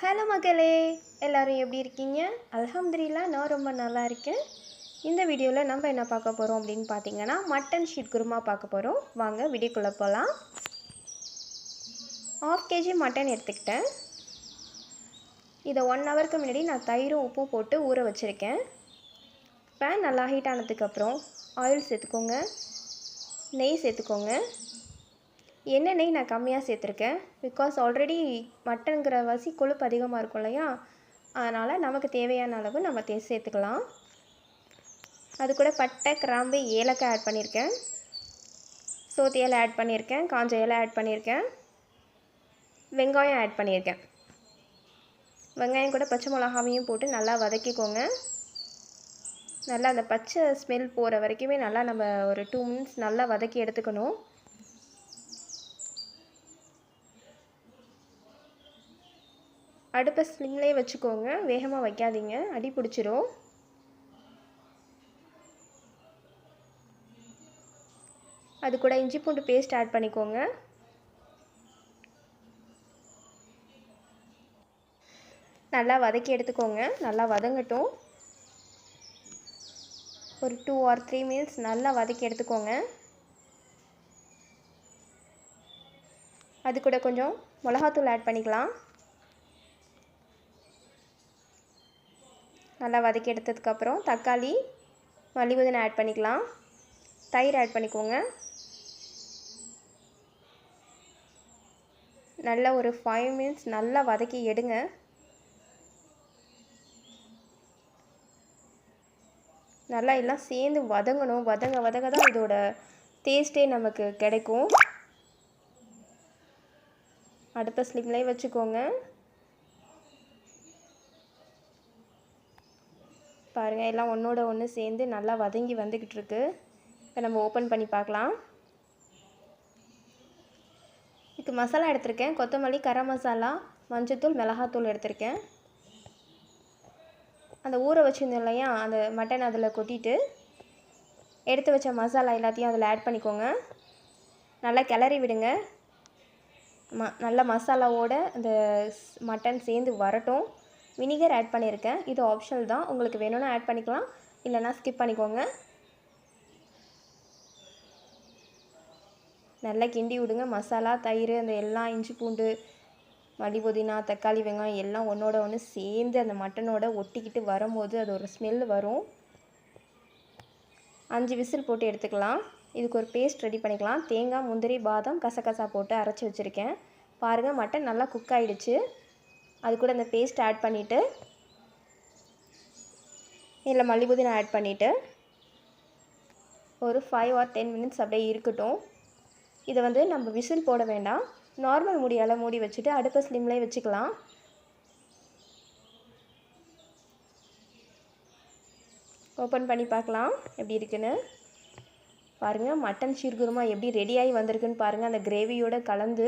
Hello மக்களே, எல்லோரும் எப்படி இருக்கீங்க? அல்ஹம்துலில்லாஹ் நான் ரொம்ப நல்லா இருக்கேன். இந்த வீடியோவில் நம்ம என்ன பார்க்க போகிறோம் அப்படின்னு பார்த்தீங்கன்னா, மட்டன் ஷீட் குருமா பார்க்க போகிறோம். வாங்க வீடியோக்குள்ளே போகலாம். 1/2 kg மட்டன் எடுத்துக்கிட்டேன். இதை 1 ஹவருக்கு முன்னாடி நான் தயிரும் உப்பும் போட்டு ஊற வச்சுருக்கேன். பேன் நல்லா ஹீட் ஆனதுக்கப்புறம் ஆயில் சேர்த்துக்கோங்க, நெய் சேர்த்துக்கோங்க. நெய் நான் கம்மியாக சேர்த்துருக்கேன். பிகாஸ் ஆல்ரெடி மட்டன்கிற வாசி கொழுப்பு அதிகமாக இருக்கும் இல்லையா, அதனால் நமக்கு தேவையான அளவு நம்ம சேர்த்துக்கலாம். அது கூட பட்டை, கிராம்பு, ஏலக்காய் ஆட் பண்ணியிருக்கேன். சோத்து இலை ஆட் பண்ணியிருக்கேன். காஞ்ச இலை ஆட் பண்ணியிருக்கேன். வெங்காயம் ஆட் பண்ணியிருக்கேன். வெங்காயம் கூட பச்சை மிளகாவையும் போட்டு நல்லா வதக்கிக்கோங்க. நல்லா அந்த பச்சை ஸ்மெல் போகிற வரைக்குமே நல்லா நம்ம ஒரு 2 minutes நல்லா வதக்கி எடுத்துக்கணும். அடுப்பை ஸ்லிம்லேயே வச்சுக்கோங்க, வேகமாக வைக்காதீங்க, அடி பிடிச்சிரும். அது கூட இஞ்சி பூண்டு பேஸ்ட் ஆட் பண்ணிக்கோங்க. நல்லா வதக்கி எடுத்துக்கோங்க. நல்லா வதங்கட்டும். ஒரு 2 or 3 minutes நல்லா வதக்கி எடுத்துக்கோங்க. அது கூட கொஞ்சம் மிளகாத்தூள் ஆட் பண்ணிக்கலாம். நல்லா வதக்கி எடுத்ததுக்கப்புறம் தக்காளி, மல்லி புதினா ஆட் பண்ணிக்கலாம். தயிர் ஆட் பண்ணிக்கோங்க. நல்லா ஒரு 5 minutes நல்லா வதக்கி எடுங்க. நல்லா எல்லாம் சேர்ந்து வதங்கணும். வதங்க தான் இதோட டேஸ்ட்டே நமக்கு கிடைக்கும். அடுப்பை ஸ்லிம்லேயே வச்சுக்கோங்க. பாருங்கள், எல்லாம் ஒன்றோட ஒன்று சேர்ந்து நல்லா வதங்கி வந்துக்கிட்டு இருக்கு. இப்போ நம்ம ஓப்பன் பண்ணி பார்க்கலாம். இதுக்கு மசாலா எடுத்திருக்கேன். கொத்தமல்லி, கரம் மசாலா, மஞ்சத்தூள், மிளகாத்தூள் எடுத்திருக்கேன். அந்த ஊற வச்சுருந்தோம் இல்லையா, அந்த மட்டன் அதில் கொட்டிட்டு எடுத்து வச்ச மசாலா எல்லாத்தையும் அதில் ஆட் பண்ணிக்கோங்க. நல்லா கிளறி விடுங்க. நல்லா மசாலாவோட அந்த மட்டன் சேர்ந்து வரட்டும். வினிகர் ஆட் பண்ணியிருக்கேன். இது ஆப்ஷனல் தான், உங்களுக்கு வேணும்னா ஆட் பண்ணிக்கலாம், இல்லைனா ஸ்கிப் பண்ணிக்கோங்க. நல்லா கிண்டி விடுங்க. மசாலா, தயிர், அந்த எல்லாம் இஞ்சி பூண்டு, மல்லி புதினா, தக்காளி, வெங்காயம் எல்லாம் ஒன்றோட ஒன்று சேர்ந்து அந்த மட்டனோட ஒட்டிக்கிட்டு வரும்போது அது ஒரு ஸ்மெல் வரும். 5 விசில் போட்டு எடுத்துக்கலாம். இதுக்கு ஒரு பேஸ்ட் ரெடி பண்ணிக்கலாம். தேங்காய், முந்திரி, பாதாம், கசகசா போட்டு அரைச்சி வச்சுருக்கேன். பாருங்கள், மட்டன் நல்லா குக் ஆகிடுச்சு. அது கூட அந்த பேஸ்ட் ஆட் பண்ணிவிட்டு இதில் மல்லி புதினா ஆட் பண்ணிவிட்டு ஒரு 5 or 10 minutes அப்படியே இருக்கட்டும். இதை வந்து நம்ம விசில் போட வேண்டாம், நார்மல் மூடியால் மூடி வச்சுட்டு அடுப்பை ஸ்லிம்லேயே வச்சுக்கலாம். ஓப்பன் பண்ணி பார்க்கலாம் எப்படி இருக்குன்னு. பாருங்கள், மட்டன் ஷீர் குருமா எப்படி ரெடியாகி வந்திருக்குன்னு பாருங்கள். அந்த கிரேவியோடு கலந்து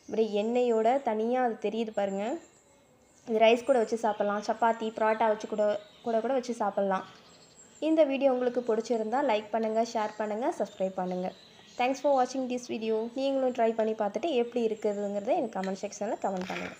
அப்படியே எண்ணெயோட தனியாக அது தெரியுது பாருங்கள். இது ரைஸ் கூட வச்சு சாப்பிட்லாம், சப்பாத்தி, பரோட்டா வச்சு கூட வச்சு சாப்பிட்லாம். இந்த வீடியோ உங்களுக்கு பிடிச்சிருந்தால் லைக் பண்ணுங்கள், ஷேர் பண்ணுங்கள், சப்ஸ்கிரைப் பண்ணுங்கள். தேங்க்ஸ் ஃபார் வாட்சிங் திஸ் வீடியோ. நீங்களும் ட்ரை பண்ணி பார்த்துட்டு எப்படி இருக்குதுங்கிறத எனக்கு கமெண்ட் செக்ஷனில் கமெண்ட் பண்ணுங்கள்.